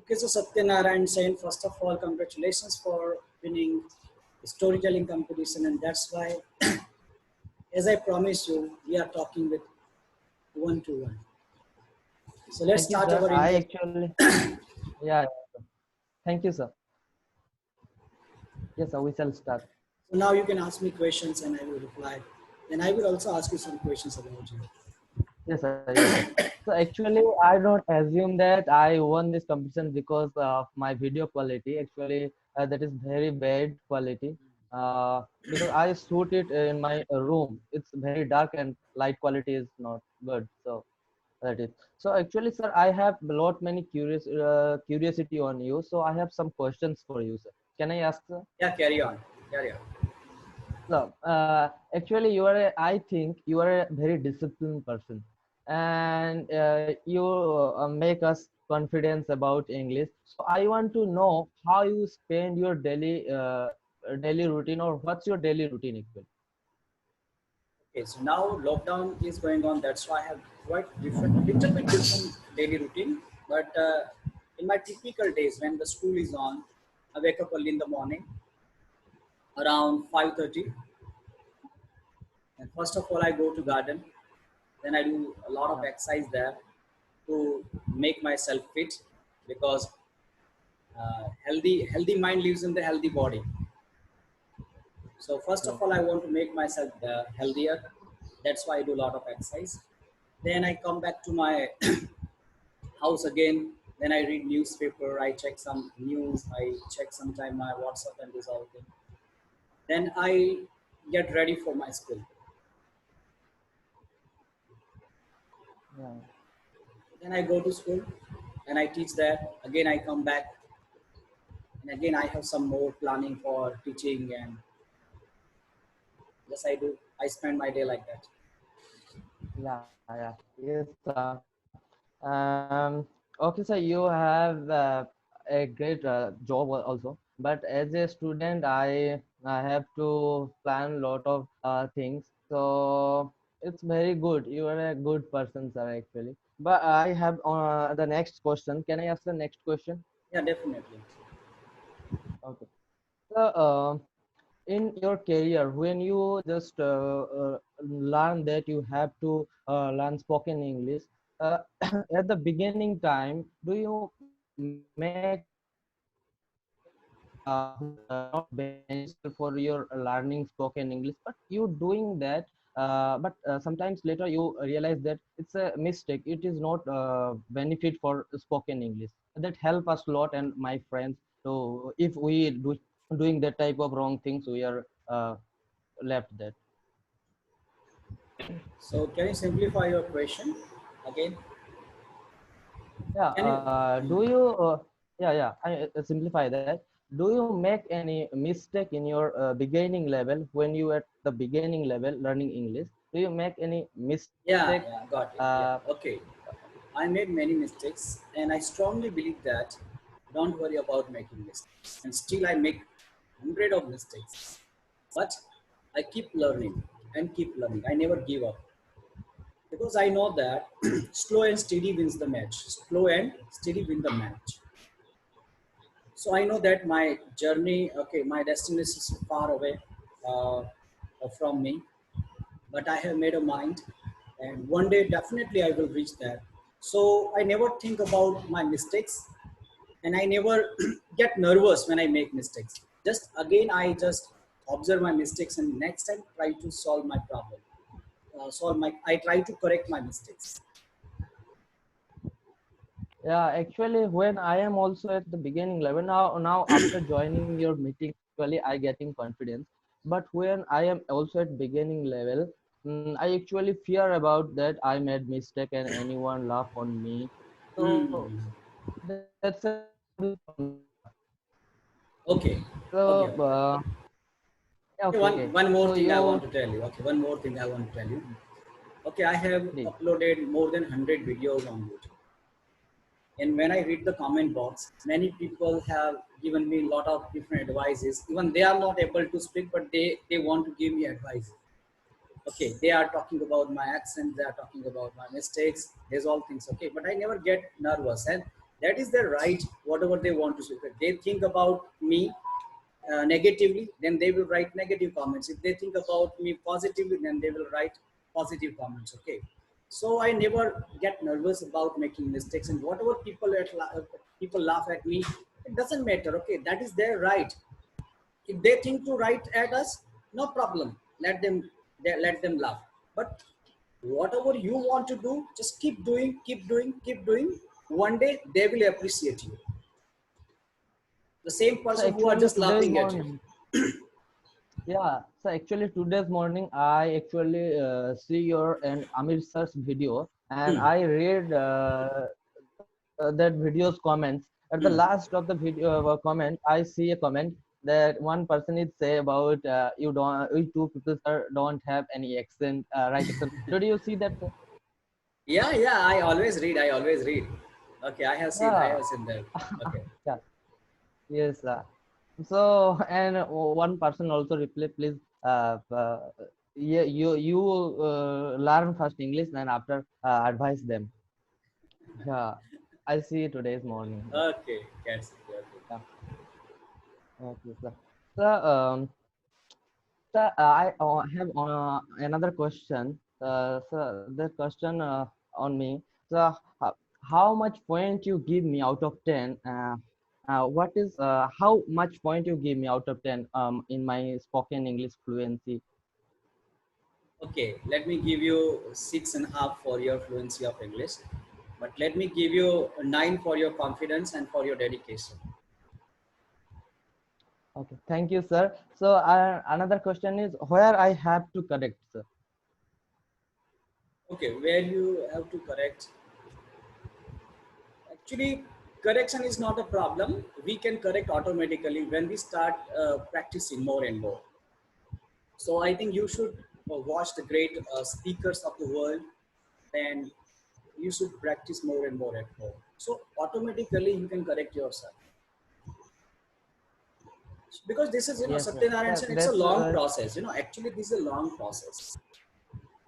Okay, so Satyanarayan saying, first of all, congratulations for winning the storytelling competition, and that's why, as I promised you, we are talking with one to one. So let's Thank you, start sir. our I inter. actually, yeah, sir. Thank you, sir. Yes, sir, we shall start. So now you can ask me questions, and I will reply. And I will also ask you some questions about you. Yes, sir. Yes, sir. So actually, I don't assume that I won this competition because of my video quality. Actually, that is very bad quality. Because I shoot it in my room. It's very dark and light quality is not good. So that is. So actually, sir, I have a lot many curiosity on you. So I have some questions for you, sir. Can I ask, sir? Yeah, carry on. Carry on. So, actually, I think you are a very disciplined person, and you make us confidence about English. So, I want to know how you spend your daily routine, or what's your daily routine actually? Okay, so now lockdown is going on. That's why I have quite little bit different daily routine. But in my typical days, when the school is on, I wake up early in the morning, around 5:30, and first of all, I go to garden. Then I do a lot of Yeah, exercise there to make myself fit because healthy mind lives in the healthy body. So first of yeah, all, I want to make myself healthier. That's why I do a lot of exercise. Then I come back to my house again. Then I read newspaper. I check some news. I check sometime my WhatsApp and this all thing. Then I get ready for my school. yeah. Then I go to school and I teach there. Again I come back and again I have some more planning for teaching and yes I do. I spend my day like that. Yeah. Yes, sir. Okay, so you have a great job also, but as a student, I have to plan a lot of things. So it's very good. You are a good person, sir, actually. But I have the next question. Can I ask the next question? Yeah, definitely. Okay. So, in your career, when you just learn that you have to learn spoken English, uh, at the beginning time, do you make who is not beneficial for your learning spoken English, but you doing that, but sometimes later you realize that it's a mistake. It is not benefit for spoken English. That help us a lot and my friends. So if we doing that type of wrong things, we are left that. So can you simplify your question again? Yeah. Can you? Do you? Yeah. I simplify that. Do you make any mistake in your beginning level when you at the beginning level learning English? Do you make any mistake? Yeah, got it. Uh, Yeah, okay. I made many mistakes, and I strongly believe that don't worry about making mistakes. And still, I make hundred of mistakes, but I keep learning and keep learning. I never give up because I know that slow and steady wins the match. Slow and steady win the match. So I know that my journey, okay, my destination is far away from me, but I have made a mind, and one day definitely I will reach there. So I never think about my mistakes, and I never get nervous when I make mistakes. Just again, I just observe my mistakes, and next time try to solve my problem. Solve my. I try to correct my mistakes. yeah, actually, when I am also at the beginning level now after joining your meeting, actually I getting confidence. But when I am also at beginning level, I actually fear about that I made mistake and anyone laugh on me. So Hmm. that's a problem for me. Okay. Okay. So Okay. Okay, okay. one more So thing I want you to tell you. Okay, one more thing I want to tell you. Okay, I have please. uploaded more than 100 videos on YouTube. And when I read the comment box, many people have given me a lot of different advices. Even they are not able to speak, but they want to give me advice. Okay, they are talking about my accent, they are talking about my mistakes, there's all things. Okay, but I never get nervous. And That is their right, whatever they want to say. If they think about me negatively, then they will write negative comments. If they think about me positively, then they will write positive comments. Okay. So I never get nervous about making mistakes, and whatever people laugh at me, it doesn't matter. Okay, that is their right. If they think to write at us, no problem. Let them laugh. But whatever you want to do, just keep doing, keep doing, keep doing. One day they will appreciate you. The same So person who are actually just today's laughing at you. morning, yeah. So actually today's morning, I actually see your and Amir sir's video, and Hmm. I read that video's comments. At the Hmm. last of the video comment, I see a comment that one person is say about you don't, we two people sir don't have any accent, right accent. Did you see that? Yeah, yeah. I always read. I always read. Okay, I have seen. I Yeah. have seen that. Okay. Yeah. Yes. So and one person also reply, please. Yeah, you learn first English, then after advise them. Yeah, I see today's morning. Yeah, Okay. Cats. Okay. yeah. Okay, sir. So, I have another question. So the question on me. So, how much point you give me out of 10? What is how much point you give me out of 10 in my spoken English fluency? Okay. Let me give you 6.5 for your fluency of English, but let me give you 9 for your confidence and for your dedication. Okay, thank you, sir. So, another question is where I have to correct, sir. Okay. Where you have to correct. Actually, correction is not a problem. We can correct automatically when we start practicing more and more. So I think you should watch the great speakers of the world, and you should practice more and more at home. So automatically you can correct yourself, because this is, Yes, sir. Satyanarayan Yeah, said, it's a that's long process. Actually this is a long process.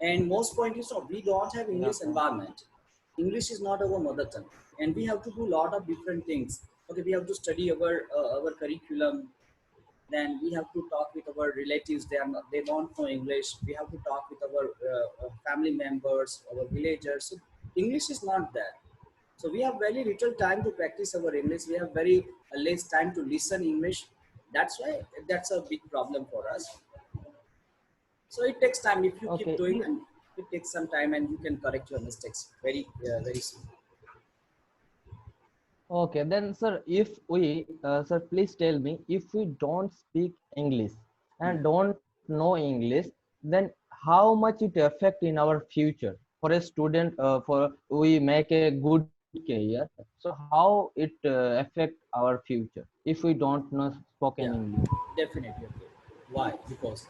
And most point is, we don't have yeah, English environment. English is not our mother tongue, and we have to do a lot of different things. Okay, we have to study our curriculum. Then we have to talk with our relatives. They don't know English. We have to talk with our family members, our villagers. So English is not there. So we have very little time to practice our English. We have very less time to listen English. That's why that's a big problem for us. So it takes time. If you keep okay. doing, and it takes some time, and you can correct your mistakes very soon. Okay, then sir, if we, sir, please tell me, if we don't speak English and don't know English, then how much it affect in our future for a student? For we make a good career, so how it affect our future if we don't know spoken Yeah, English? definitely. Okay. Why? Because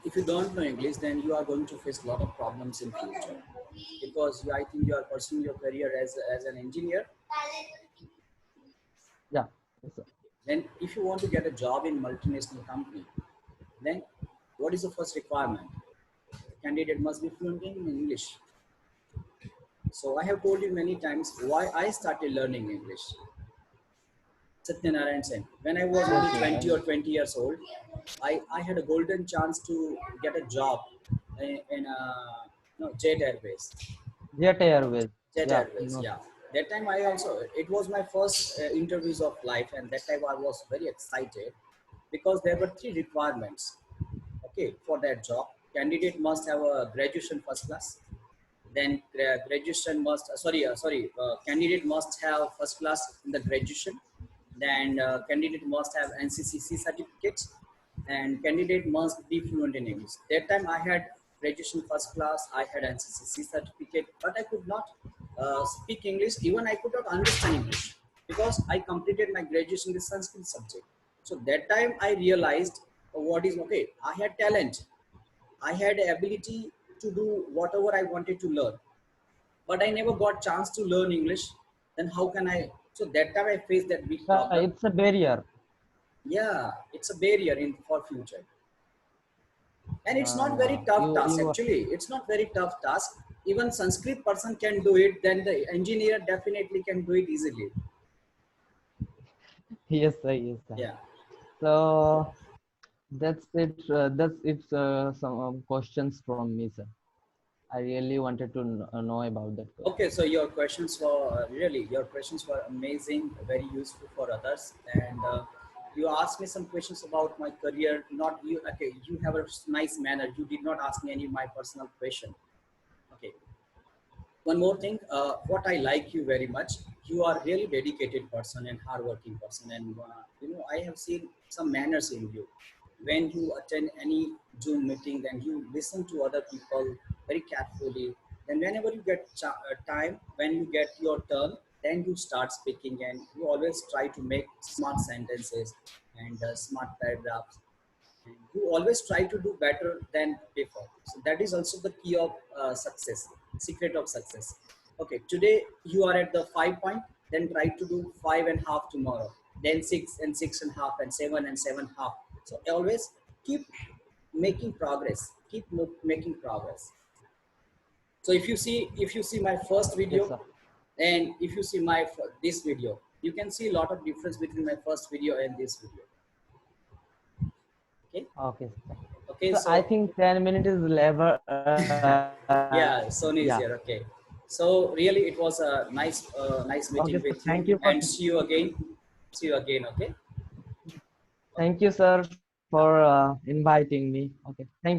if you don't know English, then you are going to face a lot of problems in future. Because I think you are pursuing your career as an engineer. Yeah, yes, sir. Then if you want to get a job in multinational company, then what is the first requirement? The candidate must be fluent in English. So I have told you many times why I started learning English. Satyanarayan Sen. When I was Yes, only yes, 20 or 20 years old, I had a golden chance to get a job in no, Jet Airways. Jet Airways. Jet Yeah, Airways, no, yeah. That time I also, it was my first interviews of life, and that time I was very excited because there were three requirements. Okay, for that job, candidate must have a graduation first class. Then graduation must, candidate must have first class in the graduation. Then candidate must have NCCC certificate, and candidate must be fluent in English. That time I had graduation first class, I had NCCC certificate, but I could not speak English. Even I could not understand English because I completed my graduation with Sanskrit subject. So that time I realized what is okay. I had talent, I had ability to do whatever I wanted to learn, but I never got chance to learn English. Then how can I? So that time I faced that big problem. it's a barrier. Yeah, it's a barrier in for future, and it's not very tough You task. you Actually, it's not very tough task. even Sanskrit person can do it, then the engineer definitely can do it easily. Yes, sir. Yes, sir. Yeah. So that's it. That's it. Some questions from me, sir. I really wanted to know about that question. Okay, so your questions were really, your questions were amazing, very useful for others, and you asked me some questions about my career. Not you. Okay, you have a nice manner. You did not ask me any my personal question. Okay. One more thing, what I like you very much. You are really dedicated person and hardworking person, and I have seen some manners in you. When you attend any Zoom meeting, then you listen to other people very carefully. Then whenever you get time, when you get your turn, then you start speaking, and you always try to make smart sentences and smart paragraphs, and you always try to do better than before. So that is also the key of success, secret of success. Okay, today you are at the 5 point, then try to do 5.5 tomorrow, then 6 and 6.5 and 7 and 7.5. So always keep making progress, keep making progress. So if you see my first Yes, video sir. and if you see this video, you can see a lot of difference between my first video and this video. Okay. Okay, sir. Okay, So I so think 10 minutes is level. yeah, Sony is Yeah. here. Okay, so really it was a nice Okay, meeting so with thank you, you for and see you again. See you again. Okay. thank you, sir, for inviting me. Okay, thank you.